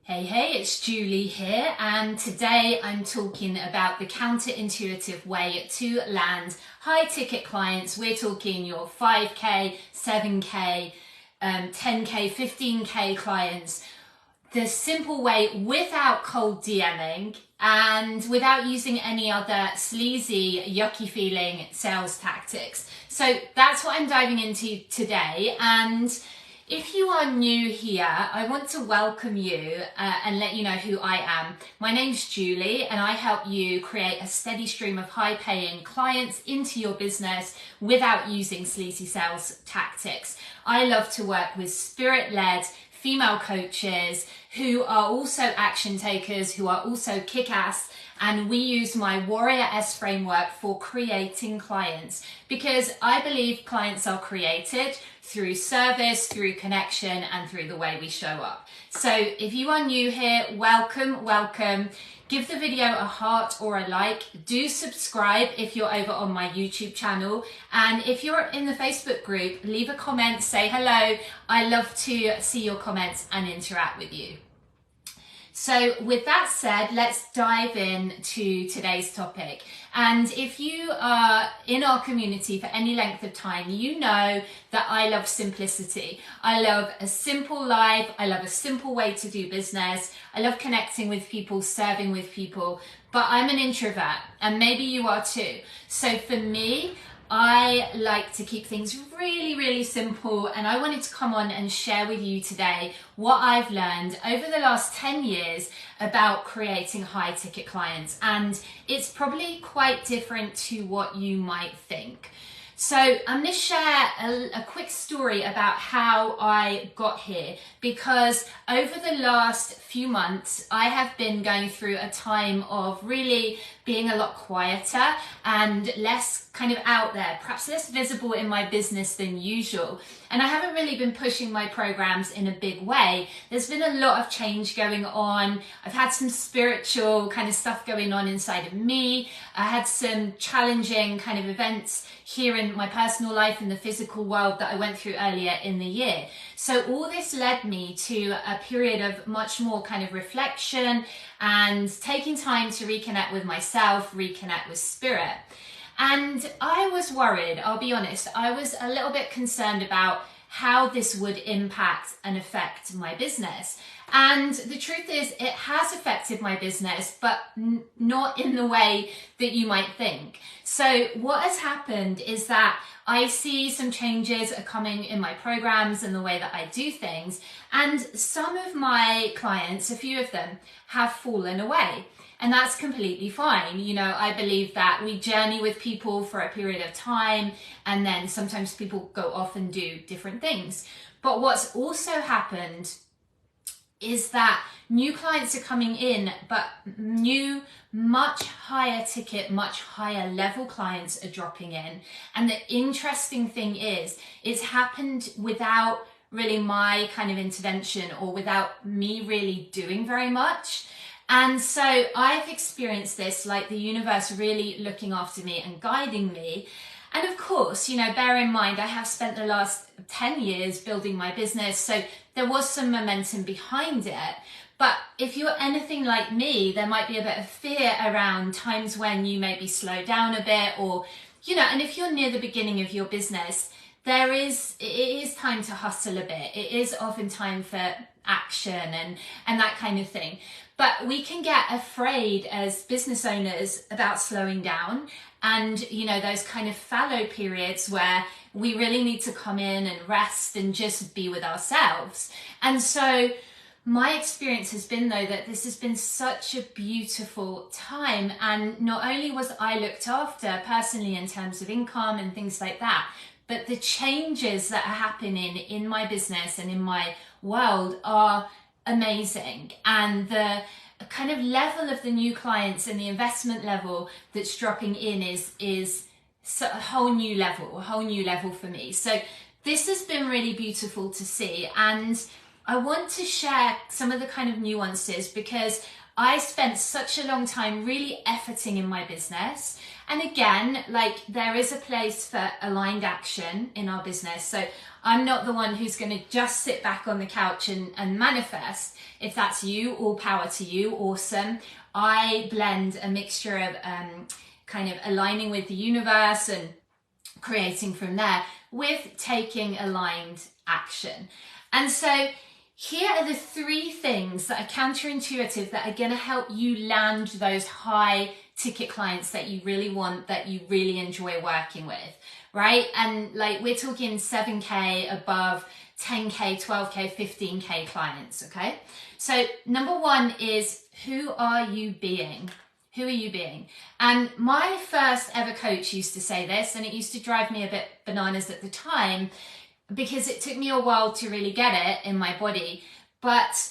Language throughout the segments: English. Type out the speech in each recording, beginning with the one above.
Hey, it's Julie here, and today I'm talking about the counterintuitive way to land high ticket clients. We're talking your 5K, 7K, 10K, 15K clients. The simple way without cold DMing and without using any other sleazy, yucky feeling sales tactics. So that's what I'm diving into today. And if you are new here, I want to welcome you and let you know who I am. My name's Julie, and I help you create a steady stream of high-paying clients into your business without using sleazy sales tactics. I love to work with spirit-led female coaches who are also action takers, who are also kick-ass, and we use my Warrior S framework for creating clients because I believe clients are created through service, through connection, and through the way we show up. So if you are new here, welcome. Give the video a heart or a like. Do subscribe if you're over on my YouTube channel. And if you're in the Facebook group, leave a comment, say hello. I love to see your comments and interact with you. So with that said, let's dive into today's topic. And if you are in our community for any length of time, you know that I love simplicity. I love a simple life. I love a simple way to do business. I love connecting with people, serving with people, but I'm an introvert and maybe you are too. So for me, I like to keep things really simple, and I wanted to come on and share with you today what I've learned over the last 10 years about creating high ticket clients. And it's probably quite different to what you might think. So I'm going to share a quick story about how I got here, because over the last few months I have been going through a time of really being a lot quieter and less kind of out there, perhaps less visible in my business than usual. And I haven't really been pushing my programs in a big way. There's been a lot of change going on. I've had some spiritual kind of stuff going on inside of me. I had some challenging kind of events here in my personal life in the physical world that I went through earlier in the year. So all this led me to a period of much more kind of reflection and taking time to reconnect with myself, reconnect with spirit. And I was worried, I'll be honest, I was a little bit concerned about how this would impact and affect my business. And the truth is, it has affected my business, but not in the way that you might think. So what has happened is that I see some changes are coming in my programs and the way that I do things. And some of my clients, a few of them, have fallen away. And that's completely fine. You know, I believe that we journey with people for a period of time, and then sometimes people go off and do different things. But what's also happened is that new clients are coming in, but new, much higher ticket, much higher level clients are dropping in. And the interesting thing is, it's happened without really my kind of intervention or without me really doing very much. And so I've experienced this, like the universe really looking after me and guiding me. And of course, you know, bear in mind, I have spent the last 10 years building my business, so there was some momentum behind it. But if you're anything like me, there might be a bit of fear around times when you maybe slow down a bit, or, you know, and if you're near the beginning of your business, it is time to hustle a bit. It is often time for action and that kind of thing. But we can get afraid as business owners about slowing down and, you know, those kind of fallow periods where we really need to come in and rest and just be with ourselves. And so my experience has been, though, that this has been such a beautiful time. And not only was I looked after personally in terms of income and things like that, but the changes that are happening in my business and in my world are amazing. And the kind of level of the new clients and the investment level that's dropping in is a whole new level for me. So this has been really beautiful to see. And I want to share some of the kind of nuances because I spent such a long time really efforting in my business. And again, like, there is a place for aligned action in our business. So I'm not the one who's going to just sit back on the couch and manifest. If that's you, all power to you, awesome. I blend a mixture of kind of aligning with the universe and creating from there with taking aligned action. And so here are the 3 things that are counterintuitive that are going to help you land those high ticket clients that you really want, that you really enjoy working with, right? And like, we're talking 7K above, 10K, 12K, 15K clients, okay? So number 1 is, who are you being? Who are you being? And my first ever coach used to say this, and it used to drive me a bit bananas at the time, because it took me a while to really get it in my body. But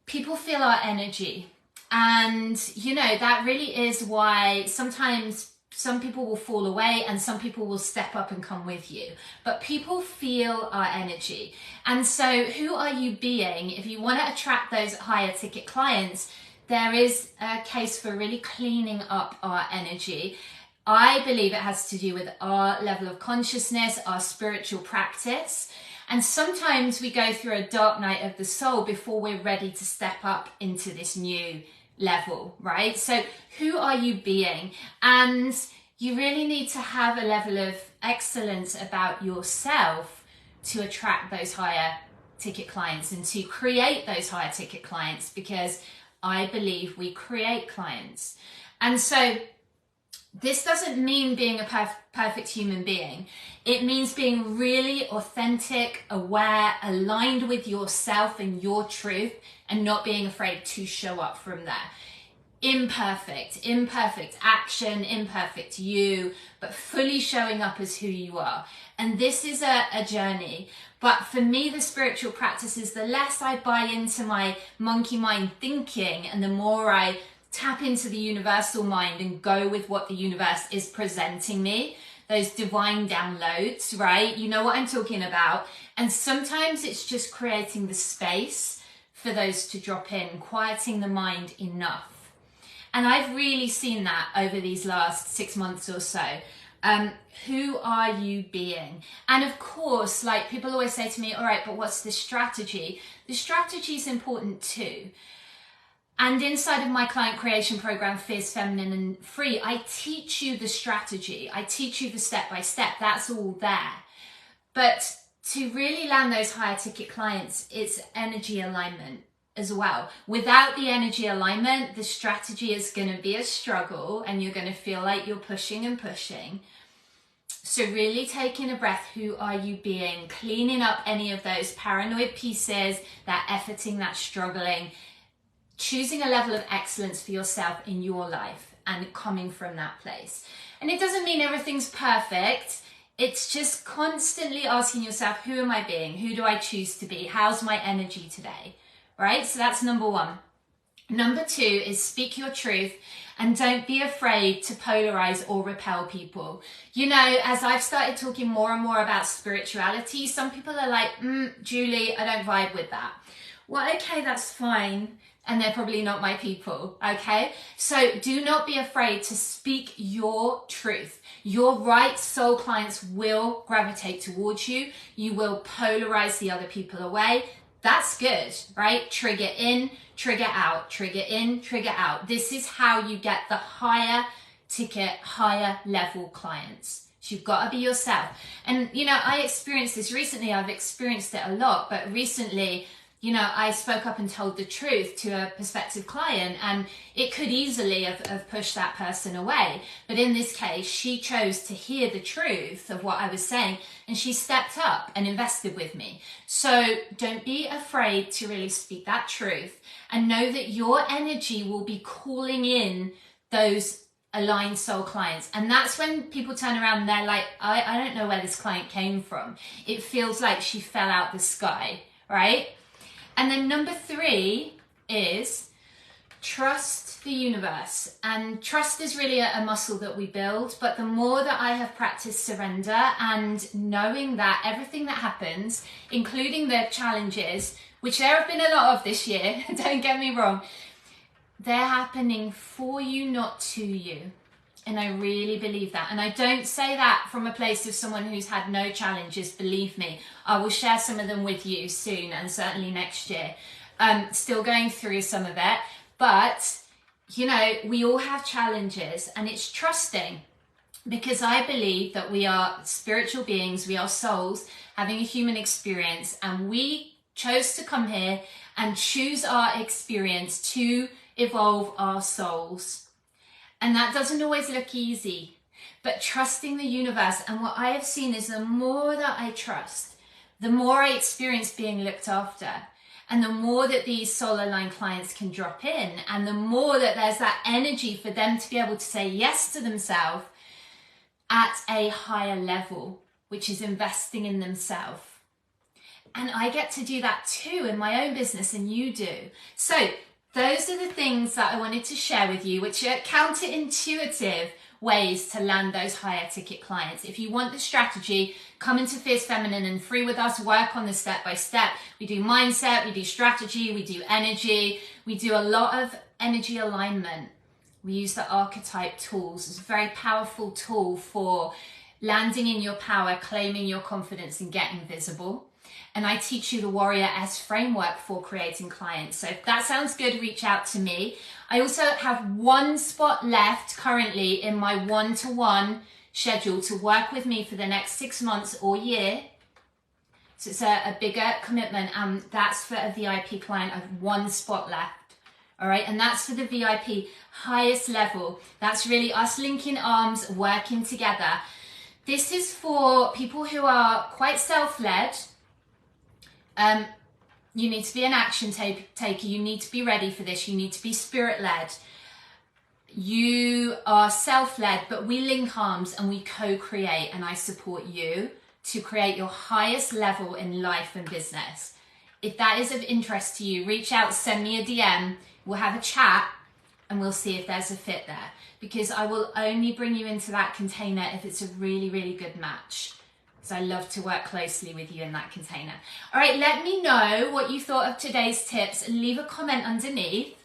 people feel our energy. And, you know, that really is why sometimes some people will fall away and some people will step up and come with you. But people feel our energy. And so who are you being? If you want to attract those higher ticket clients, there is a case for really cleaning up our energy. I believe it has to do with our level of consciousness, our spiritual practice. And sometimes we go through a dark night of the soul before we're ready to step up into this new level, right? So who are you being? And you really need to have a level of excellence about yourself to attract those higher ticket clients and to create those higher ticket clients, because I believe we create clients. And so this doesn't mean being a perfect human being. It means being really authentic, aware, aligned with yourself and your truth, and not being afraid to show up from there. Imperfect action, imperfect you, but fully showing up as who you are. And this is a journey. But for me, the spiritual practice is, the less I buy into my monkey mind thinking and the more I tap into the universal mind and go with what the universe is presenting me, those divine downloads, right? You know what I'm talking about. And sometimes it's just creating the space for those to drop in, quieting the mind enough. And I've really seen that over these last 6 months or so. Who are you being? And of course, like, people always say to me, all right, but what's the strategy? The strategy is important too. And inside of my client creation program, Fierce, Feminine and Free, I teach you the strategy. I teach you the step by step. That's all there. But to really land those higher ticket clients, it's energy alignment as well. Without the energy alignment, the strategy is going to be a struggle and you're going to feel like you're pushing and pushing. So really taking a breath, who are you being? Cleaning up any of those paranoid pieces, that efforting, that struggling, choosing a level of excellence for yourself in your life and coming from that place. And it doesn't mean everything's perfect. It's just constantly asking yourself, who am I being? Who do I choose to be? How's my energy today? Right? So that's number 1. Number 2 is speak your truth and don't be afraid to polarize or repel people. You know, as I've started talking more and more about spirituality, some people are like, Julie, I don't vibe with that. Well, okay, that's fine. And they're probably not my people, okay? So do not be afraid to speak your truth. Your right soul clients will gravitate towards you. You will polarize the other people away. That's good, right? Trigger in, trigger out, trigger in, trigger out. This is how you get the higher ticket, higher level clients. So you've got to be yourself. And, you know, I experienced this recently. I've experienced it a lot, but recently, you know, I spoke up and told the truth to a prospective client, and it could easily have pushed that person away. But in this case, she chose to hear the truth of what I was saying, and she stepped up and invested with me. So don't be afraid to really speak that truth, and know that your energy will be calling in those aligned soul clients. And that's when people turn around and they're like, I don't know where this client came from. It feels like she fell out the sky, right? And then number 3 is trust the universe. And trust is really a muscle that we build. But the more that I have practiced surrender and knowing that everything that happens, including the challenges, which there have been a lot of this year, don't get me wrong, they're happening for you, not to you. And I really believe that. And I don't say that from a place of someone who's had no challenges, believe me. I will share some of them with you soon and certainly next year. Still going through some of it. But, you know, we all have challenges, and it's trusting. Because I believe that we are spiritual beings, we are souls having a human experience, and we chose to come here and choose our experience to evolve our souls. And that doesn't always look easy, but trusting the universe. And what I have seen is the more that I trust, the more I experience being looked after, and the more that these soul aligned clients can drop in, and the more that there's that energy for them to be able to say yes to themselves at a higher level, which is investing in themselves. And I get to do that too in my own business, and you do. So those are the things that I wanted to share with you, which are counterintuitive ways to land those higher ticket clients. If you want the strategy, come into Fierce Feminine and Free with us, work on the step by step. We do mindset, we do strategy, we do energy, we do a lot of energy alignment. We use the archetype tools. It's a very powerful tool for landing in your power, claiming your confidence, and getting visible. And I teach you the Warrior S framework for creating clients. So if that sounds good, reach out to me. I also have one spot left currently in my one-to-one schedule to work with me for the next 6 months or year. So it's a bigger commitment. That's for a VIP client. I have one spot left. All right, and that's for the VIP highest level. That's really us linking arms, working together. This is for people who are quite self-led. You need to be an action taker. You need to be ready for this. You need to be spirit-led. You are self-led, but we link arms and we co-create, and I support you to create your highest level in life and business. If that is of interest to you, reach out, send me a DM. We'll have a chat and we'll see if there's a fit there, because I will only bring you into that container if it's a really, really good match. So I love to work closely with you in that container. All right, let me know what you thought of today's tips. Leave a comment underneath.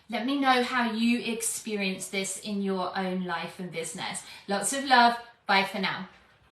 Let me know how you experience this in your own life and business. Lots of love. Bye for now.